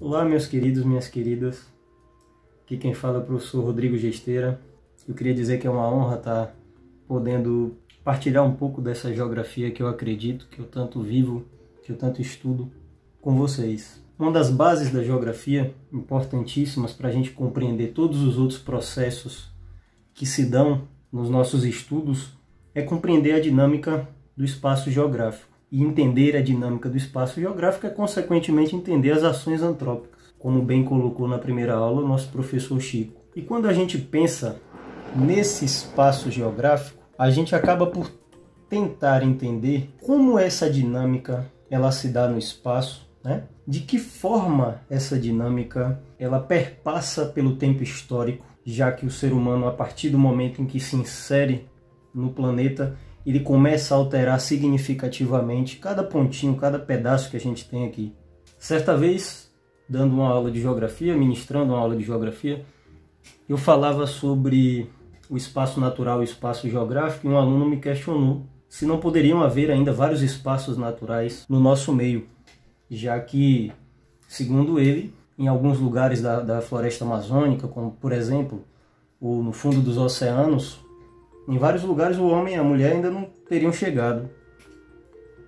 Olá, meus queridos, minhas queridas. Aqui quem fala é o professor Rodrigo Gesteira. Eu queria dizer que é uma honra estar podendo partilhar um pouco dessa geografia que eu acredito, que eu tanto vivo, que eu tanto estudo com vocês. Uma das bases da geografia, importantíssimas para a gente compreender todos os outros processos que se dão nos nossos estudos, é compreender a dinâmica do espaço geográfico. E entender a dinâmica do espaço geográfico é, consequentemente, entender as ações antrópicas, como bem colocou na primeira aula o nosso professor Chico. E quando a gente pensa nesse espaço geográfico, a gente acaba por tentar entender como essa dinâmica ela se dá no espaço, né? De que forma essa dinâmica ela perpassa pelo tempo histórico, já que o ser humano, a partir do momento em que se insere no planeta, ele começa a alterar significativamente cada pontinho, cada pedaço que a gente tem aqui. Certa vez, dando uma aula de geografia, ministrando uma aula de geografia, eu falava sobre o espaço natural e o espaço geográfico, e um aluno me questionou se não poderiam haver ainda vários espaços naturais no nosso meio, já que, segundo ele, em alguns lugares da floresta amazônica, como por exemplo, ou no fundo dos oceanos, em vários lugares o homem e a mulher ainda não teriam chegado.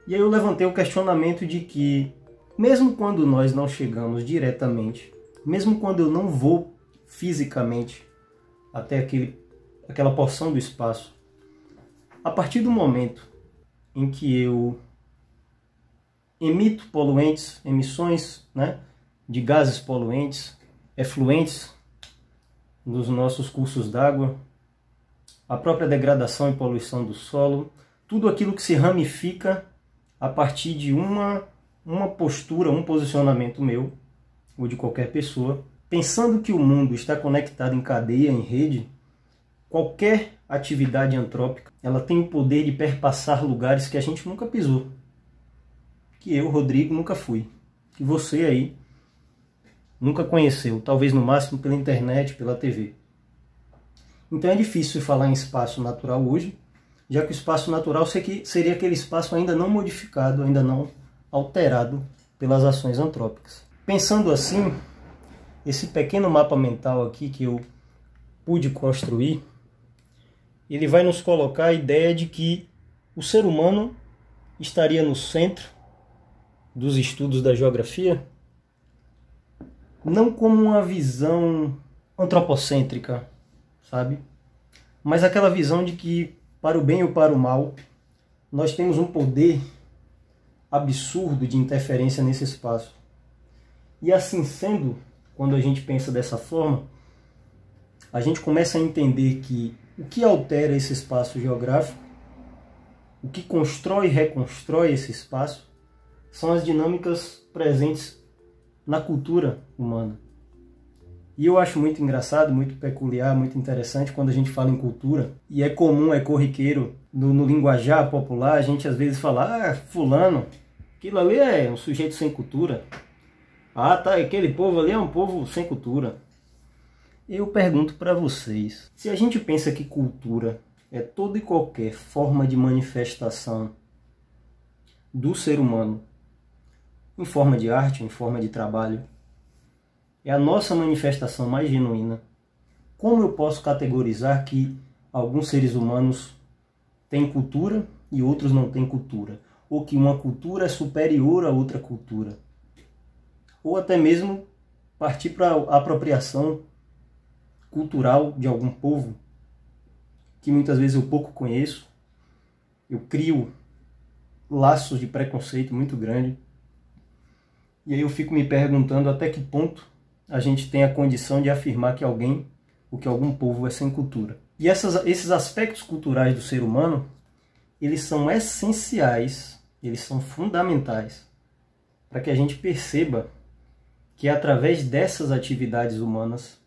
E aí eu levantei o questionamento de que, mesmo quando nós não chegamos diretamente, mesmo quando eu não vou fisicamente até aquela porção do espaço, a partir do momento em que eu emito poluentes, emissões, né, de gases poluentes, efluentes nos nossos cursos d'água, a própria degradação e poluição do solo, tudo aquilo que se ramifica a partir de uma postura, um posicionamento meu, ou de qualquer pessoa, pensando que o mundo está conectado em cadeia, em rede, qualquer atividade antrópica, ela tem o poder de perpassar lugares que a gente nunca pisou, que eu, Rodrigo, nunca fui, que você aí nunca conheceu, talvez no máximo pela internet, pela TV. Então é difícil falar em espaço natural hoje, já que o espaço natural seria aquele espaço ainda não modificado, ainda não alterado pelas ações antrópicas. Pensando assim, esse pequeno mapa mental aqui que eu pude construir, ele vai nos colocar a ideia de que o ser humano estaria no centro dos estudos da geografia, não como uma visão antropocêntrica, sabe? Mas aquela visão de que, para o bem ou para o mal, nós temos um poder absurdo de interferência nesse espaço. E assim sendo, quando a gente pensa dessa forma, a gente começa a entender que o que altera esse espaço geográfico, o que constrói e reconstrói esse espaço, são as dinâmicas presentes na cultura humana. E eu acho muito engraçado, muito peculiar, muito interessante quando a gente fala em cultura. E é comum, é corriqueiro, no linguajar popular, a gente às vezes fala: ah, fulano, aquilo ali é um sujeito sem cultura. Ah, tá, aquele povo ali é um povo sem cultura. Eu pergunto para vocês, se a gente pensa que cultura é toda e qualquer forma de manifestação do ser humano, em forma de arte, em forma de trabalho, é a nossa manifestação mais genuína, como eu posso categorizar que alguns seres humanos têm cultura e outros não têm cultura? Ou que uma cultura é superior a outra cultura? Ou até mesmo partir para a apropriação cultural de algum povo, que muitas vezes eu pouco conheço, eu crio laços de preconceito muito grande, e aí eu fico me perguntando até que ponto a gente tem a condição de afirmar que alguém, ou que algum povo é sem cultura. E esses aspectos culturais do ser humano, eles são essenciais, eles são fundamentais para que a gente perceba que é através dessas atividades humanas,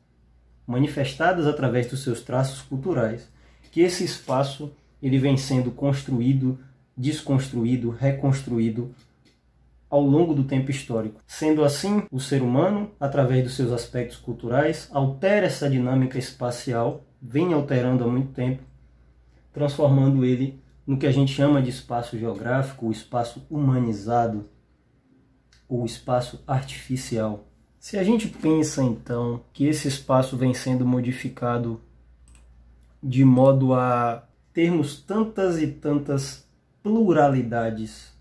manifestadas através dos seus traços culturais, que esse espaço ele vem sendo construído, desconstruído, reconstruído ao longo do tempo histórico. Sendo assim, o ser humano, através dos seus aspectos culturais, altera essa dinâmica espacial, vem alterando há muito tempo, transformando ele no que a gente chama de espaço geográfico, o espaço humanizado, ou espaço artificial. Se a gente pensa então que esse espaço vem sendo modificado de modo a termos tantas e tantas pluralidades,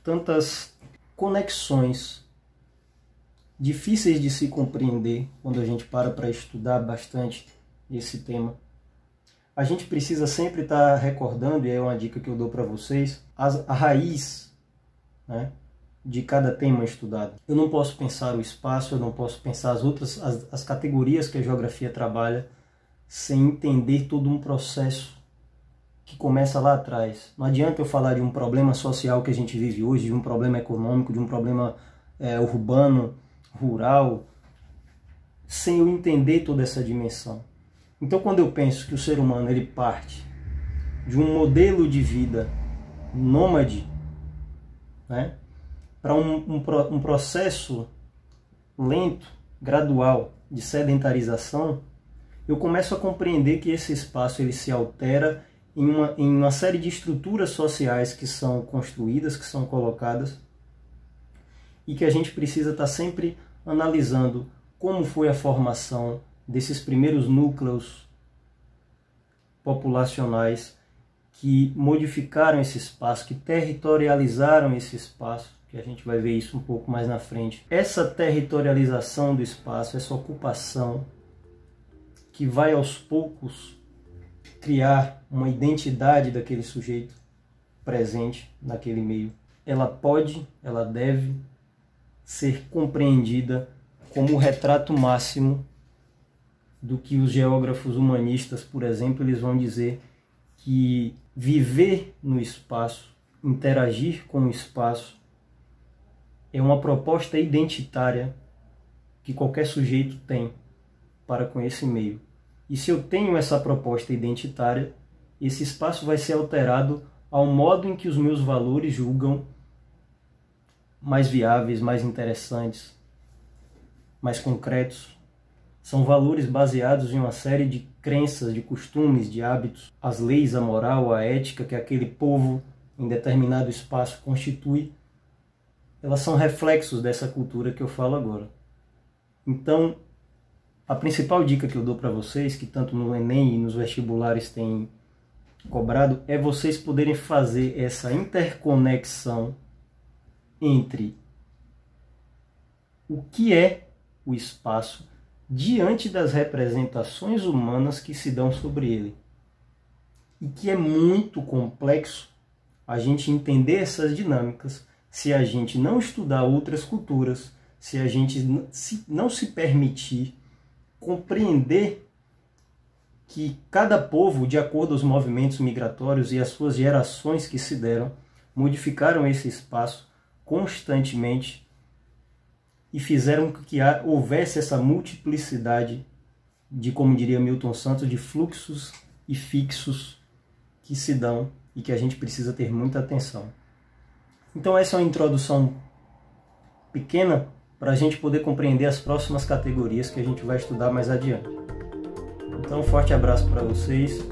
tantas conexões difíceis de se compreender quando a gente para estudar bastante esse tema, a gente precisa sempre estar recordando, e é uma dica que eu dou para vocês, a raiz, né, de cada tema estudado. Eu não posso pensar o espaço, eu não posso pensar as categorias que a geografia trabalha sem entender todo um processo que começa lá atrás. Não adianta eu falar de um problema social que a gente vive hoje, de um problema econômico, de um problema urbano, rural, sem eu entender toda essa dimensão. Então, quando eu penso que o ser humano ele parte de um modelo de vida nômade, né, para um processo lento, gradual de sedentarização, eu começo a compreender que esse espaço ele se altera em uma série de estruturas sociais que são construídas, que são colocadas, e que a gente precisa estar sempre analisando como foi a formação desses primeiros núcleos populacionais que modificaram esse espaço, que territorializaram esse espaço, que a gente vai ver isso um pouco mais na frente. Essa territorialização do espaço, essa ocupação, que vai aos poucos criar uma identidade daquele sujeito presente naquele meio, ela pode, ela deve ser compreendida como o retrato máximo do que os geógrafos humanistas, por exemplo, eles vão dizer que viver no espaço, interagir com o espaço, é uma proposta identitária que qualquer sujeito tem para com esse meio. E se eu tenho essa proposta identitária, esse espaço vai ser alterado ao modo em que os meus valores julgam mais viáveis, mais interessantes, mais concretos. São valores baseados em uma série de crenças, de costumes, de hábitos. As leis, a moral, a ética que aquele povo em determinado espaço constitui, elas são reflexos dessa cultura que eu falo agora. Então, a principal dica que eu dou para vocês, que tanto no Enem e nos vestibulares tem cobrado, é vocês poderem fazer essa interconexão entre o que é o espaço diante das representações humanas que se dão sobre ele. E que é muito complexo a gente entender essas dinâmicas se a gente não estudar outras culturas, se a gente não se permitir compreender que cada povo, de acordo aos movimentos migratórios e as suas gerações que se deram, modificaram esse espaço constantemente e fizeram que houvesse essa multiplicidade de, como diria Milton Santos, de fluxos e fixos que se dão e que a gente precisa ter muita atenção. Então essa é uma introdução pequena para a gente poder compreender as próximas categorias que a gente vai estudar mais adiante. Então um forte abraço para vocês.